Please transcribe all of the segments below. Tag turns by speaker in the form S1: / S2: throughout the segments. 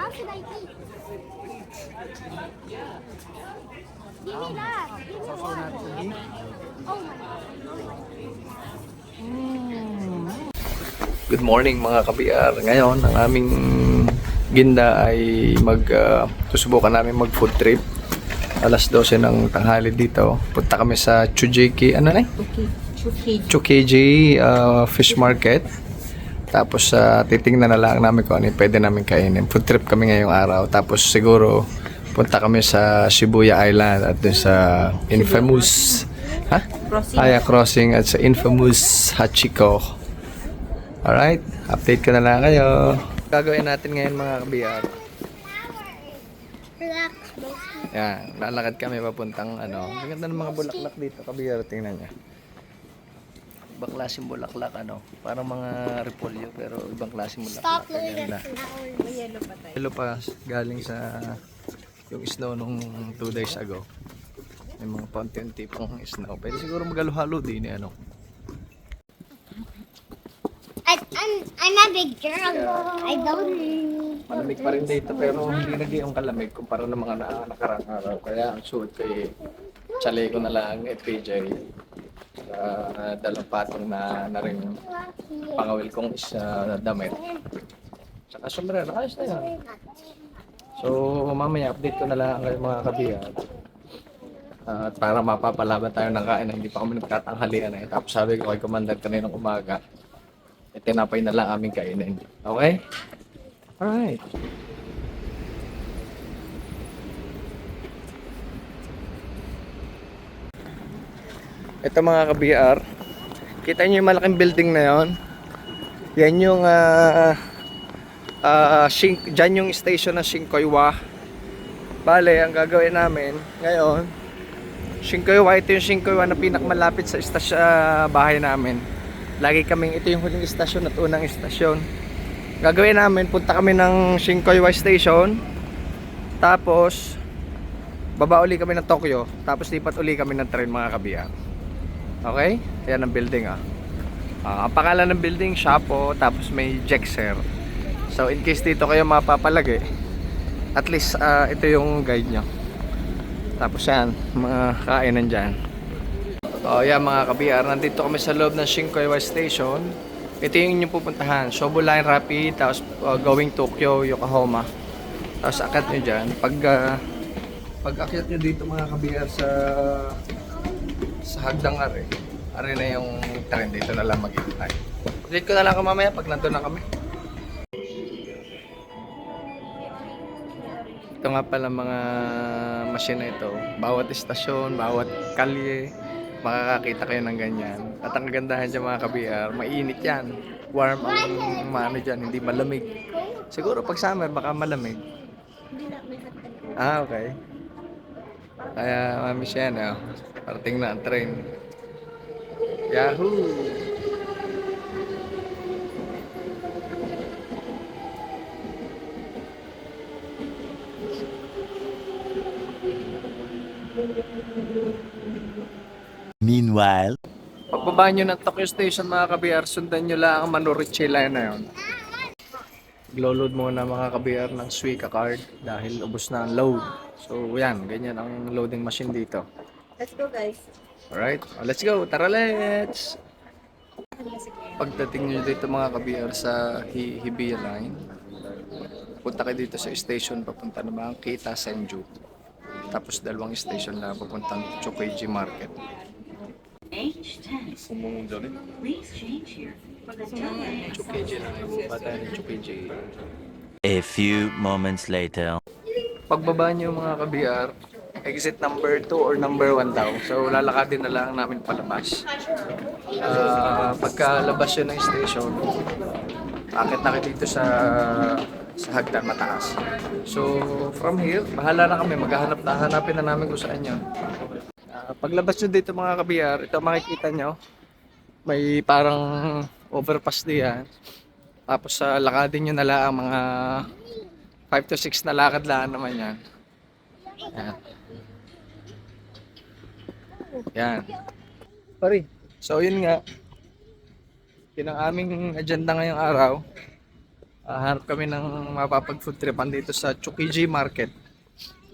S1: How should I eat? Give me that. Give me one. Oh my God.
S2: Good morning mga kabiar. Ngayon, ang aming ginda ay susubukan namin mag food trip. Alas 12 ng tanghali dito. Punta kami sa Chujiki, Chukeji Fish Market. Tapos titingnan na lang namin kung ano yung pwede namin kainin. Food trip kami ngayong araw. Tapos siguro punta kami sa Shibuya Island at dun sa infamous crossing at sa infamous Hachiko. Alright, update ko na lang kayo. Gagawin natin ngayon mga kabiyar.
S1: Relax.
S2: Yan, lalakad kami papuntang Maganda ng mga bulaklak dito kabiyar, tingnan niya. Ibang klaseng bulaklak parang mga repolyo pero ibang klaseng bulaklak.
S1: Stop looking
S2: Ganda.
S1: at that.
S3: May yellow pa tayo.
S2: Hello pa galing sa yung snow nung 2 days ago. May mga paunti-unti pang snow. Pwede siguro maghalo-halo din
S1: I'm a big girl. I don't.
S2: Malamig pa rin dito pero hindi naging kalamig kumpara ng mga nakarang araw. Kaya ang suot ko chale ko na lang PJ. Dalang patong na rin pangawil kong damit. Saka sombrero, ayos na yan. So mamaya update ko na lang kayo mga kabiyar. At para mapapalaban tayo ng kain na hindi pa kami nagtatanghalian Tapos sabi ko kay Commander kaninang umaga, tinapay na lang aming kainin. Okay? Alright. Ito mga ka-BR, kita nyo yung malaking building na yon. Yan yung dyan yung station ng Shinkoiwa. Bale, ang gagawin namin ngayon, Shinkoiwa, ito yung Shinkoiwa na pinakamalapit sa bahay namin. Lagi kaming, ito yung huling istasyon at unang istasyon. Gagawin namin, punta kami ng Shinkoiwa Station. Tapos baba uli kami ng Tokyo. Tapos lipat uli kami ng train mga kabiyar. Okay? Yan ang building ang pangalan ng building, Shapo. Tapos may Jexer. So in case dito kayo mapapalagi, at least ito yung guide nyo. Tapos yan, mga kainan dyan. Yan mga kabiyar, nandito kami sa loob ng Shinkoiwa Station. Ito yung inyong pupuntahan, Shobu Line Rapid, tapos going Tokyo, Yokohama. Tapos akyat nyo dyan. Pag akyat nyo dito mga kabiyar sa hagdang are na yung train, dito na lang mag-iintay. Ulit ko na lang mamaya pag nandun na kami. Ito nga pala mga machine na ito, bawat istasyon, bawat kalye, makakakita kayo ng ganyan. At ang kagandahan dyan mga kabiyar, mainit yan. Warm ang dyan, hindi malamig. Siguro pag summer baka malamig. Okay. Kaya mami siya parating na ang train. Yahoo!
S4: Meanwhile,
S2: Pagbaba nyo ng Tokyo Station mga kabiyar, sundan nyo lang ang Manorichi line na yun. Iglo-load muna mga kabiyar ng Suica card dahil ubos na ang load. So yan, ganyan ang loading machine dito.
S3: Let's go guys.
S2: Alright, let's go, tara let's! Pagdating nyo dito mga kabiyar sa Hibiya line, punta kayo dito sa station papunta naman Kita Senju. Tapos dalawang station na papuntang Chokeji Market.
S5: H10. Please change here for the delay.
S2: Chokeji lang yung bata ng Chokeji.
S4: a few moments later.
S2: Pagbaba nyo mga kabiyar, exit number 2 or number 1 daw. So lalakadin na lang namin palabas. Pagkalabas yun ng station, akit na kayo dito sa hagdan mataas. So from here, bahala na kami, hanapin na namin kung saan yun. Paglabas nyo dito mga kabiyar, ito makikita nyo, may parang overpass diyan. Tapos lakadin nyo na lang mga 5 to 6 na lakad lang naman yan. Yan. Yan. Sorry. So yun nga. Yun ang aming agenda ngayong araw. Hanap kami ng mapapag-food tripan dito sa Tsukiji Market.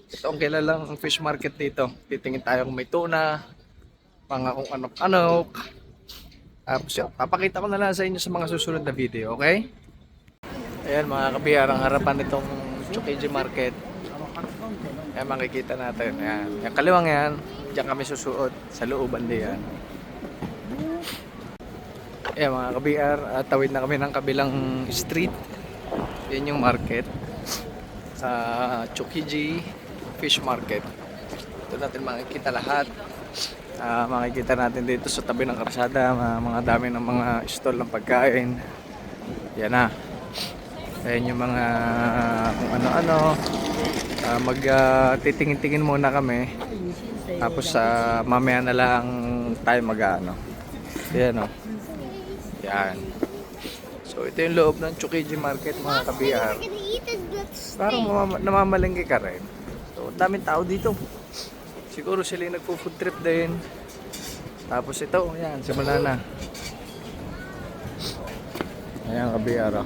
S2: Ito ang kilalang fish market dito. Titingin tayo kung may tuna, mga kung anok-anok. Tapos yun, papakita ko na lang sa inyo sa mga susunod na video, okay? Ayan mga kabiyar, ang harapan nitong Tsukiji Market. Ayan makikita natin. Ayan. Yung kaliwang yan, diyan kami susuot sa looban diyan. Ayan mga kabiyar, tawid na kami ng kabilang street. Yan yung market. Sa Tsukiji Fish Market. Ito natin makikita lahat. Makikita natin dito sa tabi ng karsada, mga dami ng mga stall ng pagkain. Yan na. Ayan yung mga kung ano-ano. Titingin-tingin muna kami. Tapos mamaya na lang tayo mag-ano. Yan o. Yan. So ito yung loob ng Tsukiji Market mga kabiyar. Parang namamalengke ka rin. So daming tao dito. Siguro sila yung nagpo-food trip din. Tapos ito, yan, simula na. Ayan kabiyar o.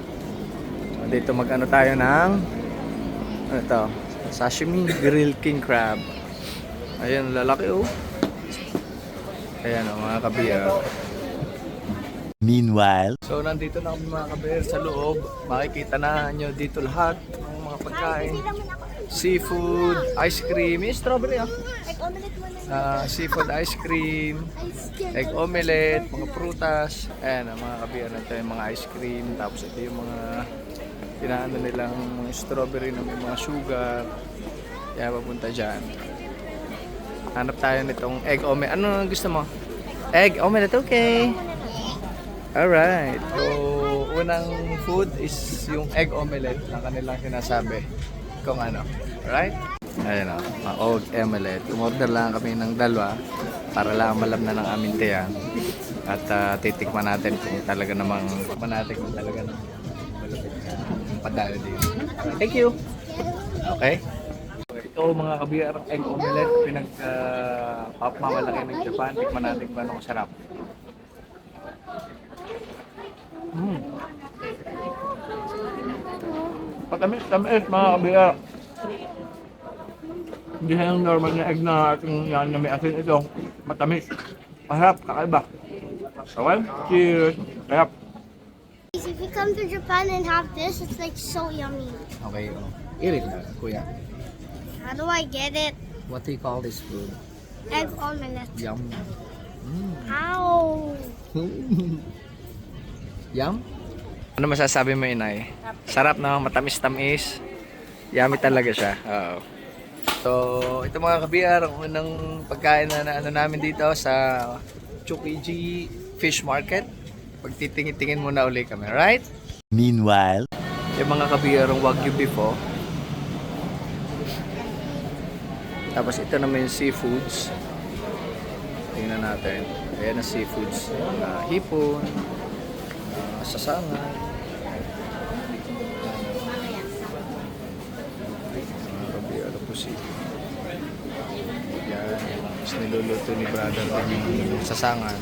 S2: So, dito mag-ano tayo ng ano to? Sashimi grilled king crab. Ayan, lalaki oh. Ayan o mga kabiyar.
S4: Meanwhile,
S2: So nandito na kami mga kabiyar sa loob. Makikita na nyo dito lahat ng mga pagkain. Seafood, ice cream, yung strawberry ah. Seafood ice cream, egg omelette, mga prutas. Ayan mga kabiyar, ito yung mga ice cream. Tapos ito yung mga pinaano nilang strawberry na may mga sugar. Kaya papunta dyan. Hanap tayo nitong egg omelette. Ano gusto mo? Egg omelette, okay. Alright, so unang food is yung egg omelette na kanilang sinasabi kung ano, alright? Ayan o, egg omelette. Umorder lang kami ng dalawa para lang malam na ng aming tiyan. At titikman natin kung talaga namang malapit ang padalo din. Thank you! Okay? Ito mga kabiyar, egg omelette, pinagpapamalaki ng Japan. Tikman natin kung anong sarap. Patamis mga kabiyar. Hindi siya yung normal na egg na ating yan na may asin. Ito, matamis. Masarap, kakaiba. So well, cheers. Sarap.
S1: If you come to Japan and have this, it's like so yummy.
S2: Okay, irit na, kuya.
S1: How do I get it?
S2: What do you call this food?
S1: Egg omelette.
S2: Yum.
S1: Ow!
S2: Yum? Ano masasabi mo, inay? Sarap na, matamis-tamis. Yummy talaga siya. Oo. So, ito mga kabiyar, ang unang pagkain na ano namin dito sa Tsukiji Fish Market. Pagtitingin-tingin muna uli kami, right?
S4: meanwhile,
S2: Yung mga kabiyar, ang Wagyu beef oh. Tapos ito naman yung seafoods. Tingnan natin. Ayan ang seafoods. Hipon, sasangan. Mga kabiyar, po si yan. Tapos niluluto ni brother din yung sasangan.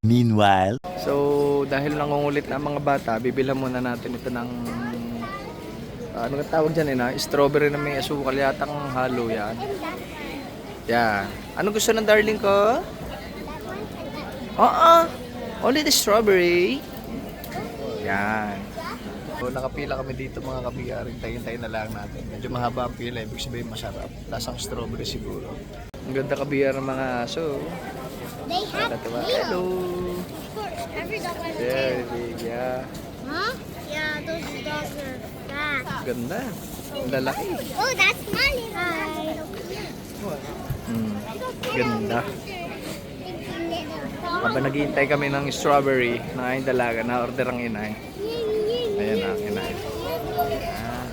S4: meanwhile,
S2: So, dahil nangungulit na ang mga bata, bibilhan muna natin ito ng ano nga tawag dyan strawberry na may asukal yatang halo yan. Yan. Ano gusto ng darling ko? Only the strawberry. Yan. So, nakapila kami dito mga kabiyar. Hintayin na lang natin. Medyo mahaba ang pila. Ibig sabihin masarap. Lasang strawberry siguro. Ang ganda kabiyar ng mga aso.
S1: They have
S2: Tatawa.
S1: wheels.
S2: Hello.
S1: Every dog has
S2: Very big. Yeah.
S1: Huh? Yeah, those dogs are fat.
S2: Ganda. Ang lalaki.
S1: Oh, that's money. Hi.
S2: Ganda. Habang naghihintay kami ng strawberry na aking dalaga, na-order ang inay. Ayan na ang inay. Ayan.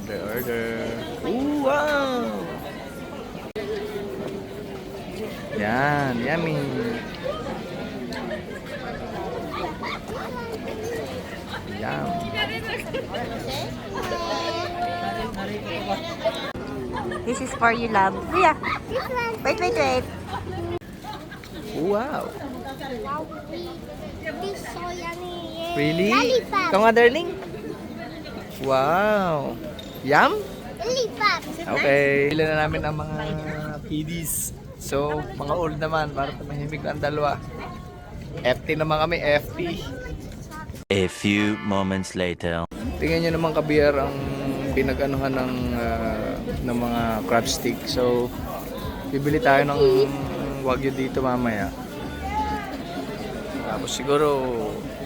S2: Order. Ooh, wow! Yan, yummy. Yum.
S3: This is for you, love. Yeah. Wait.
S2: Wow.
S1: Wow, this is so yummy.
S2: Really?
S1: Lollipop.
S2: Ikaw nga, darling? Wow. Yum?
S1: Lollipop.
S2: Okay. Pili na namin ang mga kiddies. So, mga old naman para tumahimik ang dalawa. FT naman kami, FT.
S4: A few moments later.
S2: Tingnan nyo naman kabiyar ang pinag-anuhan ng mga crab stick. So, bibili tayo ng wagyu dito mamaya.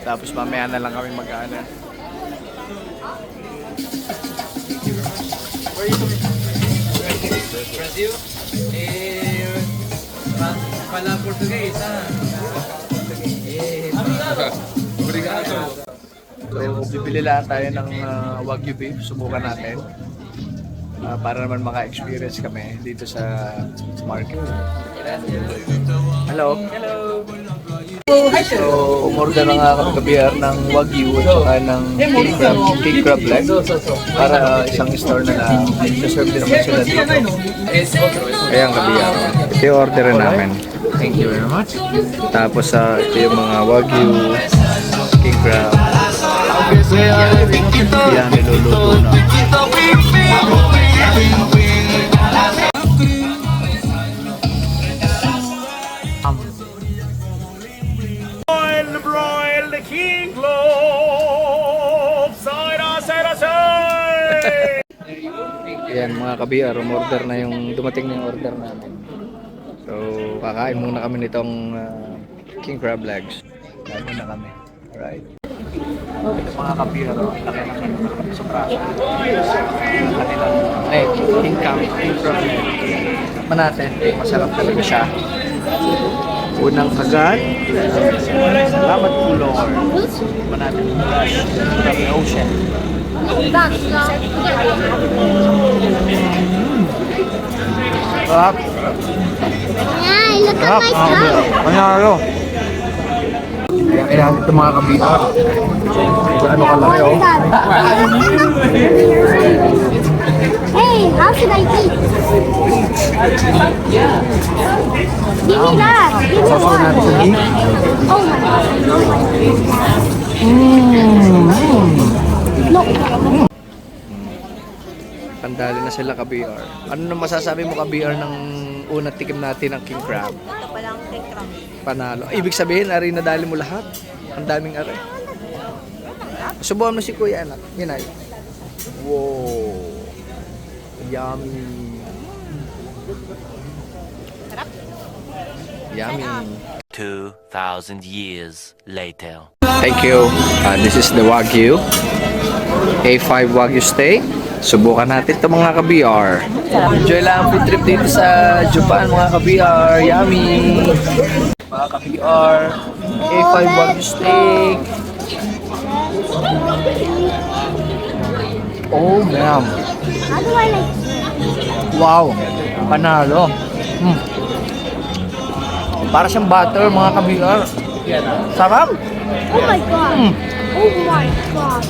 S2: Tapos mamaya na lang kami mag-ano. Brazil? Pala Portuguese, ha? Obrigado. So, bibili lang tayo ng wagyu beef. Subukan natin. Para naman maka-experience kami dito sa market. Hello. Hello. So, umorder na nga kami kabiyar ng wagyu at saka ng king crab leg para isang store na lang. Serve din naman sila dito. Ayan kabiyar. Ito yung order namin. Thank you very much. Tapos ito yung mga wagyu, king crab. Yan, niluluto na.
S6: Broil the king globe, side.
S2: Yan mga kabiyar, umorder na dumating na yung order namin. So, kakain muna kami nitong king crab legs. Kain muna kami. Alright. Ito mga kabiyar, laki na sa praso. Kanilang leg, king crab leg. Tikman natin, masarap talaga siya. Unang kagat. Salamat po, Lord. Tikman natin yung brush from the ocean. Sarap.
S1: Ay, look at my tongue.
S2: Manalo. Kaya ito mga kabita. Ano kalaki oh.
S1: Hey, how should I eat? Give me that. Give me
S2: Sasaw
S1: one.
S2: natin sa beef.
S1: Oh my god. No.
S2: Pandali na sila ka-BR. Ano na masasabi mo ka-BR ng unang tikim natin ng king crab?
S3: Ito palang king crab.
S2: Panalo. Ibig sabihin, ari nadali mo lahat. Ang daming ari. Subuhan mo si Kuya anak. Yan ay. Wow. Yummy. Yummy.
S4: 2,000 years later.
S2: Thank you. This is the Wagyu. A5 Wagyu steak. Subukan natin ito mga ka-BR. Enjoy lang ang food trip dito sa Japan mga ka-BR. Yummy! Mga ka-BR. A5 Wagyu steak. Oh man.
S1: How do I like?
S2: Wow. Panalo. Para siyang butter mga ka-BR. Sarap.
S1: Oh my god. Oh my god.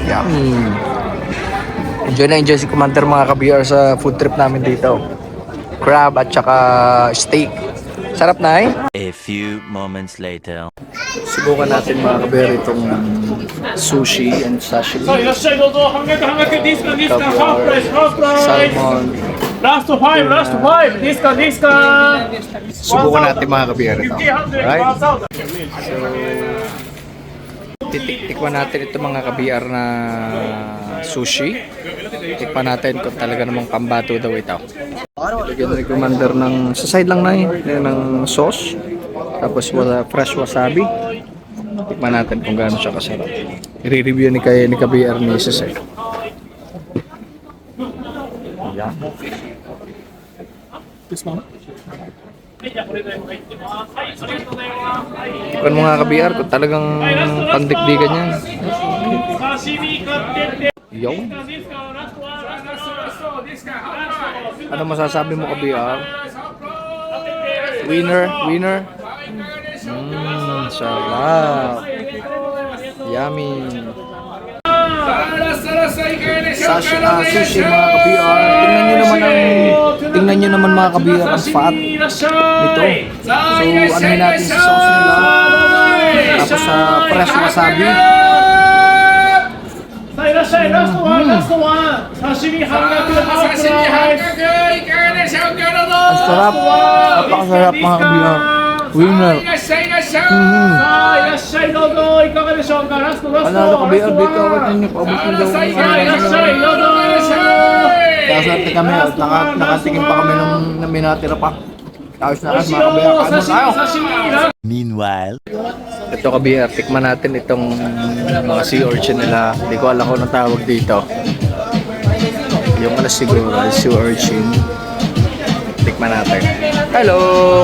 S2: Yummy. Enjoy na enjoy si Commander mga ka-BR sa food trip namin dito. Crab at saka steak. Sarap na eh.
S4: A few moments later.
S2: Subukan natin mga ka-BR itong sushi and sashimi.
S6: いらっしゃいどうぞ半額半額ディスカディスカハーフプライスハーフプライス
S2: Salmon.
S6: ラスト5ラスト5ディスカディスカ
S2: Subukan natin mga ka-BR ito.
S6: 50
S2: Right?
S6: 1,000
S2: Titikman natin ito mga ka-BR na sushi. Tikman natin kung talaga namang pambato daw ito. Lagyan ni Commander ng sa side lang na ng sauce. Tapos fresh wasabi. Tikman natin kung gaano siya kasarap. I-review ni ka-BR ni Sis eh. Ayan. Tikman mo nga ka-BR kung talagang pandikdikan yan.
S6: 刺身買ってって
S2: Yo.
S6: ディスカラストワンラストディスカハーフプライス
S2: Ano masasabi mo ka-BR? Winner? Winner? Sarap. Yummy. sushi mga ka-BR. Tingnan nyo naman mga ka-BR ang fat nito. So ano natin sa sauce nila. Tapos sa fresh wasabi.
S6: さあいらっしゃい、ラストワン、ラストワン。刺身半額、ハーフライ。
S2: Ang sarap. Napakasarap mga ka-BR. Winner.
S6: さあいらっしゃい、どうぞ。いかがでしょうか。ラスト、ラスト。
S2: Panalo ka-BR dito. Awat ninyo. Paabot nyo daw.
S6: さあいらっしゃい、どうぞ。
S2: Kasarte kami at nakatikim pa kami ng minatira pa. Ayos na ayos mga ka-BR. Kain mo tayo.
S4: Meanwhile.
S2: Ito ka-BR, tikman natin itong mga sea urchin nila. Hindi ko alam kung anong tawag dito. Yung ano siguro, sea urchin. Tikman natin. Hello!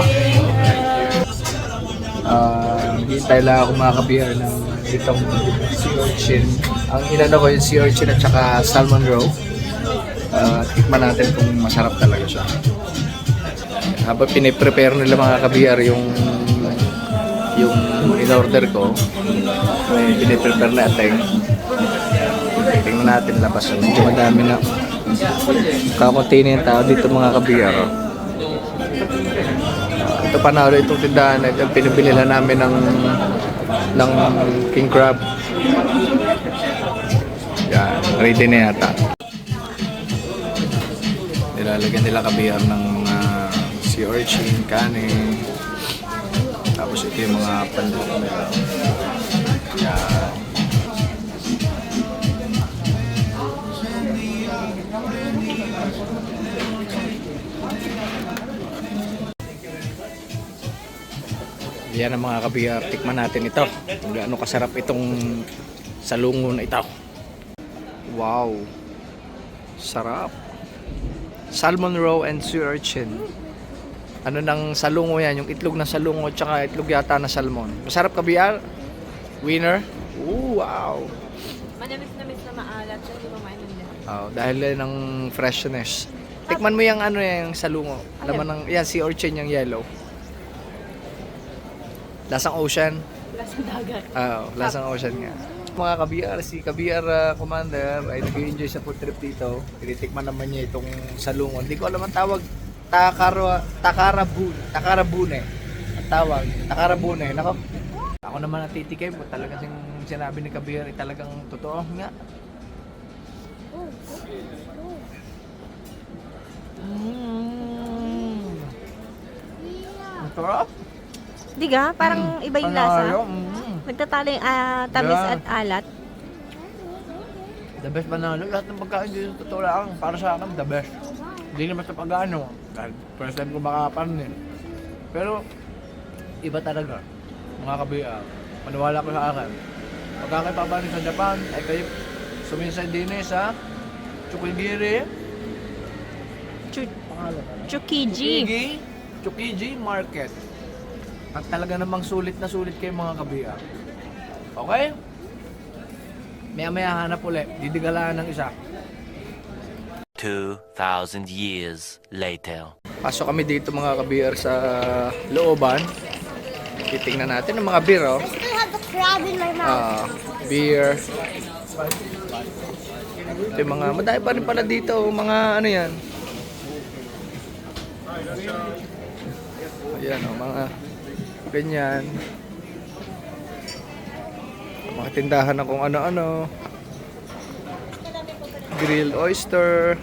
S2: Hintay lang ako mga ka-BR ng itong sea urchin. Ang inano ko yung sea urchin at saka salmon roe. Tikman natin kung masarap talaga siya. Habang piniprepare nila mga ka-BR yung in-order ko, may piniprepare na ateng. Tingnan natin labas. Medyo madami na. Kakunti na yung tao dito mga ka-BR. Ito panalo itong tindahan na pinabili lang namin ng king crab. Yan, ready na yata. Nilalagyan nila ka-BR ng mga sea urchin, kanin. Tapos ito yung mga panluto nila. Yan. Yan ang mga ka-BR. Tikman natin ito. Kung gaano kasarap itong salungo na ito. Wow. Sarap. Salmon roe and sea urchin. Ano ng salungo yan? Yung itlog ng salungo tsaka itlog yata na salmon. Masarap ka-BR? Winner? Ooh, wow.
S3: Manamis-namis na maalat. So, hindi mo maintindihan.
S2: Oh, dahil ng freshness. Tikman mo yung ano yung salungo. Laman ng yan sea urchin yung yellow. Lasang ocean.
S3: Lasang dagat.
S2: Lasang ocean nga. Mga ka-BR, si ka-BR Commander ay nag-enjoy sa food trip dito. Tinitikman naman niya itong salungo. Hindi ko alam ang tawag. Takarabune. Ang tawag. Takarabune. Nako. Ako naman natitikim. Talagang sinabi ni ka-BR ay talagang totoo nga. Ang sarap.
S3: Di ga? Parang iba yung lasa. Nagtatalo yung tamis
S2: Yeah.
S3: at alat.
S2: The best banalo. Lahat ng pagkain dito totoo lang. Para sa akin, the best. Hindi naman sa pag-ano. Dahil first time ko makapanin. Pero, iba talaga. Mga ka-BR. Maniwala ko sa akin. Pagka kayo papanin sa Japan, ay kayo suminsay din sa Chukigiri.
S3: Tsukiji.
S2: Tsukiji Market. At talaga namang sulit na sulit kayo mga ka-BR. Okay? Maya-maya hanap ulit. Didigalaan ng isa.
S4: 2,000 years later.
S2: Pasok kami dito mga ka-BR sa looban. Titingnan natin ang mga beer, oh.
S1: I still have the crab in my mouth.
S2: Beer. Ito yung mga, madami pa rin pala dito, mga ano yan. Ayan, oh, mga ganyan. Mga tindahan na kung ano-ano. Grilled oyster.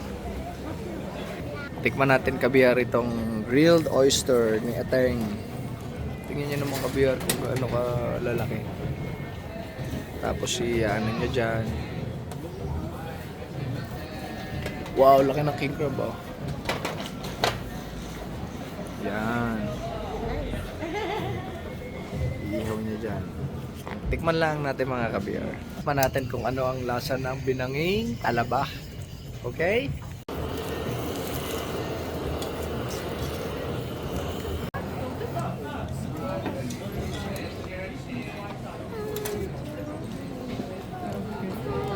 S2: Tikman natin ka-BR itong grilled oyster ni Ateng. Tingnan nyo naman ka-BR kung gaano ka lalaki. Tapos ano nyo dyan. Wow, laki ng king crab, oh. Yan. Ihaw nyo dyan. Tikman lang natin mga ka-BR. Tikman natin kung ano ang lasa ng binanging talaba. Okay?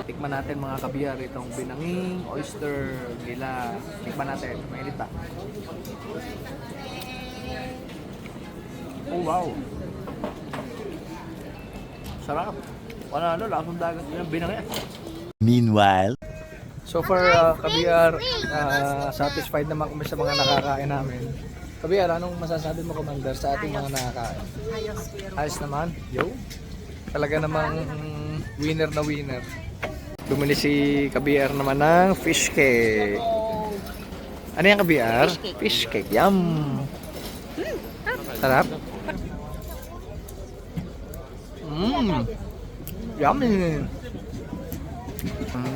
S2: Tikman natin mga ka-BR itong binanging oyster nila. Tikman natin. Mainit pa. Oh wow. Sarap. Wala lasang dagat yung binangin.
S4: Meanwhile.
S2: So far, Kabiar, satisfied naman kami sa mga nakakain namin. Kabiar, anong masasabi mo, Commander, sa ating mga nakakain? Ayos naman. Yo. Talaga namang winner na winner. Bumili si Kabiar naman ng fish cake. Ano yan, Kabiar? Fish cake. Yum! Sarap. Yummy!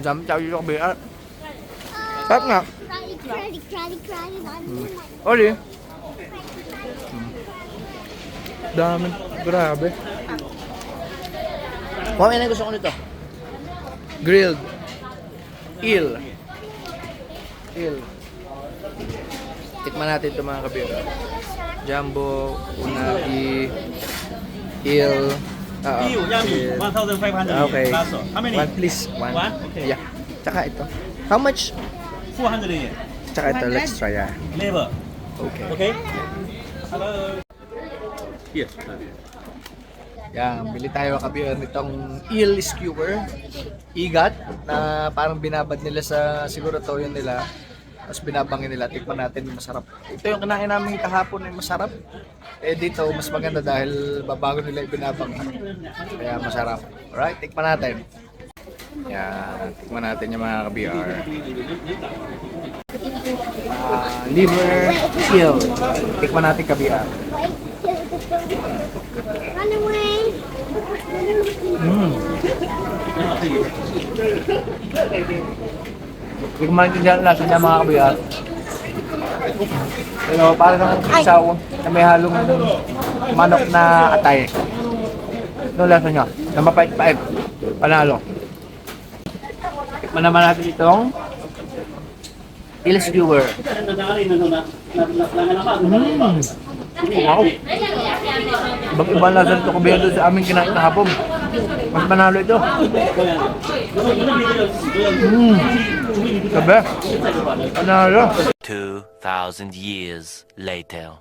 S2: Dami tayo dito, Kabiar. Sarap nga. Oli. Dami. Grabe. Kung ano gusto ko nito? Grilled. Eel. Tikman natin ito, mga Kabiar. Jumbo, unagi, eel.
S7: Eel, yummy. 1,500.
S2: Okay.
S7: That's all. How many?
S2: One, please. One.
S7: One? Okay.
S2: Yeah. Tsaka ito. How much?
S7: 400 yen.
S2: Tsaka ito, let's try.
S7: Never.
S2: Okay.
S7: Okay? Hello. Yes.
S2: Yan, bili tayo, Kabiar, nitong eel skewer. Igat na parang binabad nila sa siguro toyo nila. Tapos binabangin nila, tikman natin, masarap. Ito yung kinain namin kahapon ay masarap. Eh dito, mas maganda dahil babago nila ibinabang. Kaya masarap. Alright, tikman natin. Yan, tikman natin yung mga Kabiar. Liver eel. Tikman natin, Kabiar.
S1: Run away.
S2: Hindi ko maintindihan ang lasa niya, mga Kabiar. Pero parang ng isaw na may halong manok na atay. Ano lasa niya? Na mapait-pait. Panalo. Tikman naman natin itong eel skewer. Wow! Ibang-ibang lasa nito, Kabiar, doon sa aming kinain kahapon. Mas panalo ito. Sabi, panalo.
S4: 2,000 years later.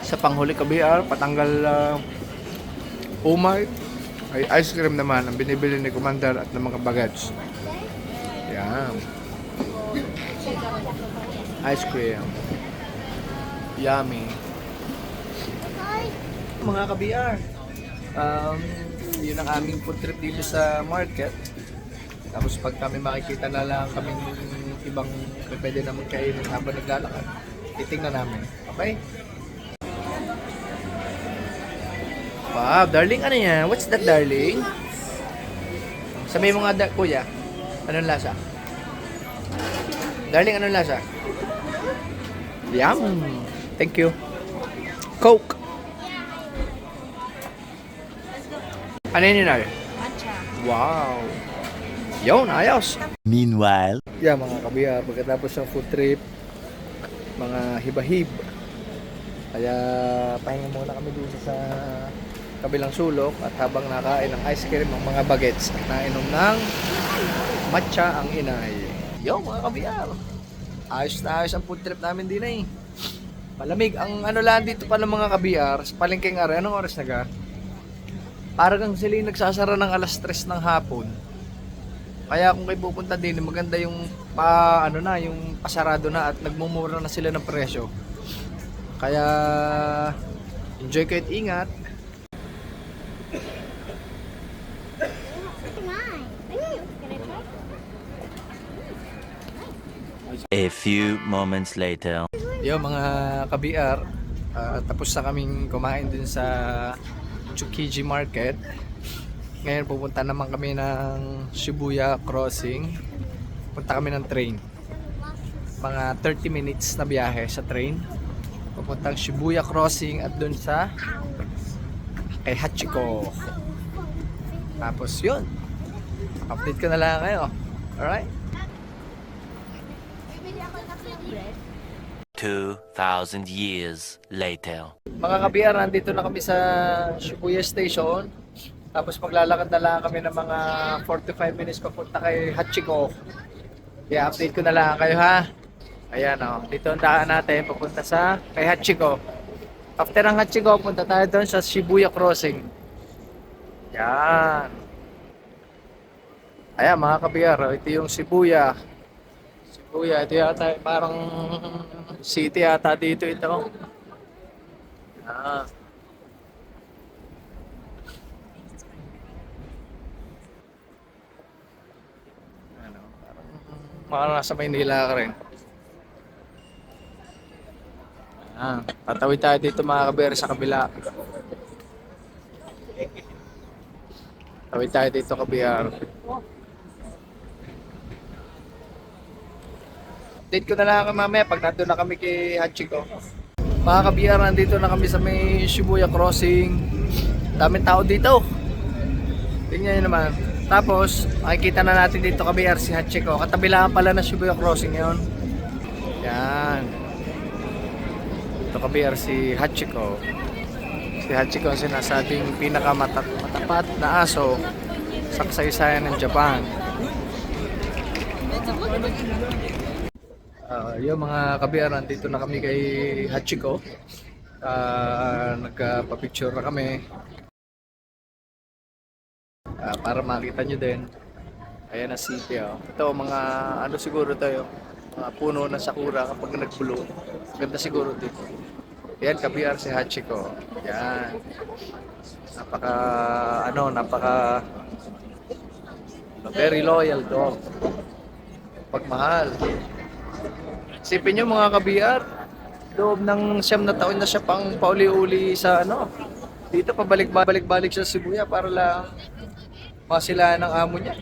S2: Sa panghuli, Kabiar, patanggal umay, ay ice cream naman ang binibili ni Commander at ng mga bagets. Yan. Ice cream. Yummy. Mga Kabiar, yun ang aming food trip dito sa market. Tapos pag kami makikita na lang kaming ibang pwede naman kainin habang naglalakad, titingnan namin. Okay? Wow, darling, ano yan? What's that, darling? Sabi mo nga, kuya, anong lasa? Darling, anong lasa? Yum! Thank you. Coke! Ano yun yun? Wow! Yun, ayos!
S4: Meanwhile.
S2: Yeah, mga Kabiar, pagkatapos ng food trip, mga hibahib. Kaya pahinga muna kami dito sa kabilang sulok at habang nakain ng ice cream ang mga bagets at nainom ng matcha ang inay. Yo, mga Kabiar! Ayos na ayos ang food trip namin din eh. Malamig. Ang ano lang dito pa ng mga Kabiar, sa palengkeng are, anong oras na ga? Parang sila yung nagsasara ng alas 3 ng hapon. Kaya kung kayo pupunta din, maganda yung yung pasarado na at nagmumura na sila ng presyo. Kaya enjoy kayo at ingat.
S4: A few moments later.
S2: Yo, mga Kabiar, tapos na kaming kumain din sa Tsukiji Market. Ngayon pupunta naman kami ng Shibuya Crossing. Punta kami ng train. Mga 30 minutes na biyahe sa train. Pupuntang Shibuya Crossing at dun sa kay Hachiko. Tapos yun. Update ko na lang kayo. Alright?
S4: 2,000 years later.
S2: Mga Kabiar, nandito na kami sa Shibuya Station. Tapos maglalakad na lang kami ng mga 45 minutes papunta kay Hachiko. Kaya update ko na lang kayo, ha. Ayan o, dito ang daan natin papunta sa kay Hachiko. After ng Hachiko, punta tayo doon sa Shibuya Crossing. Yan. Ayan mga kabiyar, ito yung Shibuya. Shibuya, ito yata parang city yata dito ito. Ah. Ano, parang nasa Maynila ka rin. Tatawid tayo dito mga kabiyar sa kabila. Tawid tayo dito kabiyar. Update ko na lang kami mamaya pag nandun na kami kay Hachiko. Mga kabiyar, nandito na kami sa may Shibuya Crossing. Daming tao dito. Tingnan nyo naman. Tapos, makikita na natin dito kabiyar si Hachiko. Katabi lang pala na Shibuya Crossing yun. Yan. Ito kabiyar si Hachiko. Si Hachiko ang sinasabing pinakamatapat na aso sa kasaysayan ng Japan. Yung mga kabiyar, nandito na kami kay Hachiko. Nagpa-picture na kami. Para makita nyo din. Ayan na city. Ito mga ano siguro tayo. Mga puno ng sakura kapag nagbulo. Ganda siguro dito. Yan kabiyar si Hachiko. Yan. Napaka very loyal dog. Pagmahal. Isipin nyo mga kabiyar, loob ng 9 na taon na siya pang pauli-uli sa dito pabalik-balik siya sa Shibuya para lang masila ng amo niya.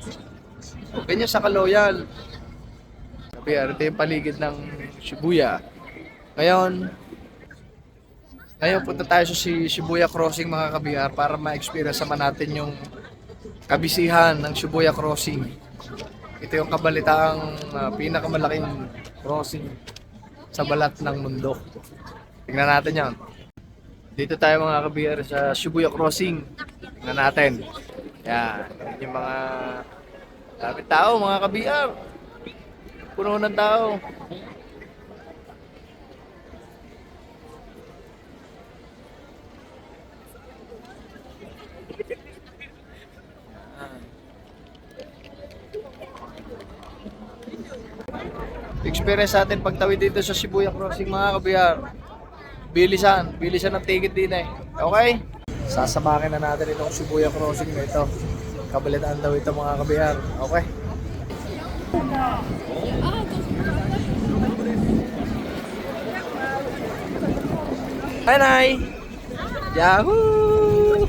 S2: Ganyan sa kaloyal. Kabiyar, ito yung paligid ng Shibuya. Ngayon punta tayo sa Shibuya Crossing mga kabiyar para ma-experience naman natin yung kabisihan ng Shibuya Crossing. Ito yung kabalitaang pinakamalaking crossing sa balat ng mundo. Tingnan natin yan. Dito tayo mga kabiyar sa Shibuya Crossing. Tingnan natin. Yan. Yan yung mga dami tao mga kabiyar. Puno ng tao. Experience natin pagtawid dito sa Shibuya Crossing mga kabiyar. Bilisan ng ticket din eh. Okay? Sasabakin na natin itong Shibuya Crossing na ito. Kabalitaan daw ito mga kabiyar. Okay? Hi, Nay! Yahoo!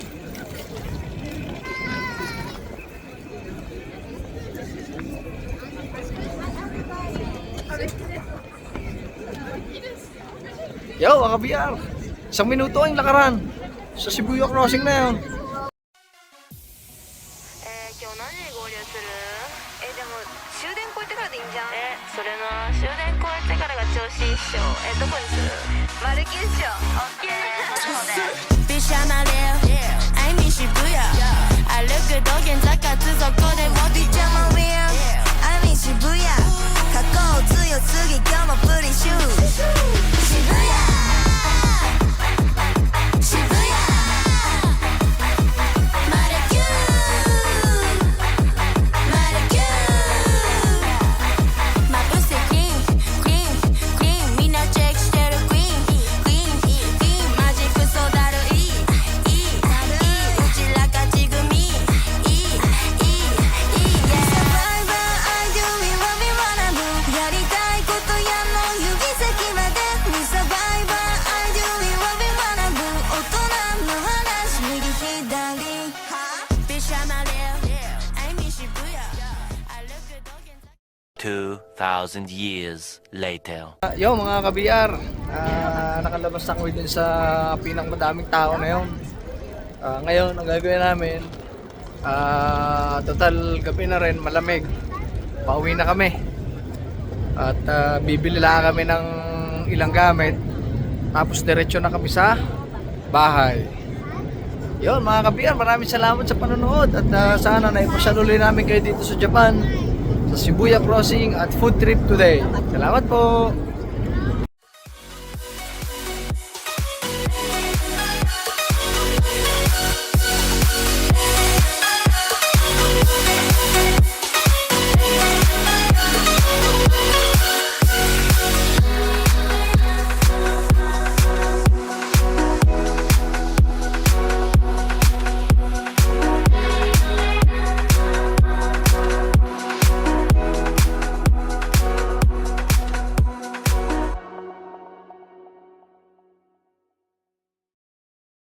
S2: Yo, mga kabiyar! 1 minuto ang lakaran sa Shibuya Crossing na yun.
S3: 今日何時に合流する？でも終電越えてからでいいんじゃん。それな、終電越えてからが調子いいっしょ。どこにする？マルキュっしょ。オッケー。Bitch I'm a Leo, I'm in Shibuya. I look good again, 坂つそこでも Bitch I'm a Leo, I'm in Shibuya. 過去強すぎ今日もプリシュー。Shibuya。
S4: 2,000 years later.
S2: Yo mga kabiyar, nakalabas na kami dun sa pinakamadaming tao na yun. Ngayon, ang gagawin namin, total gabi na rin, malamig. Pauwi na kami. At bibili lang kami ng ilang gamit. Tapos diretso na kami sa bahay. Yun mga kabiyar, maraming salamat sa panonood. At sana naipasyaluloy namin kayo dito sa Japan, sa Shibuya Crossing at food trip today. Salamat po!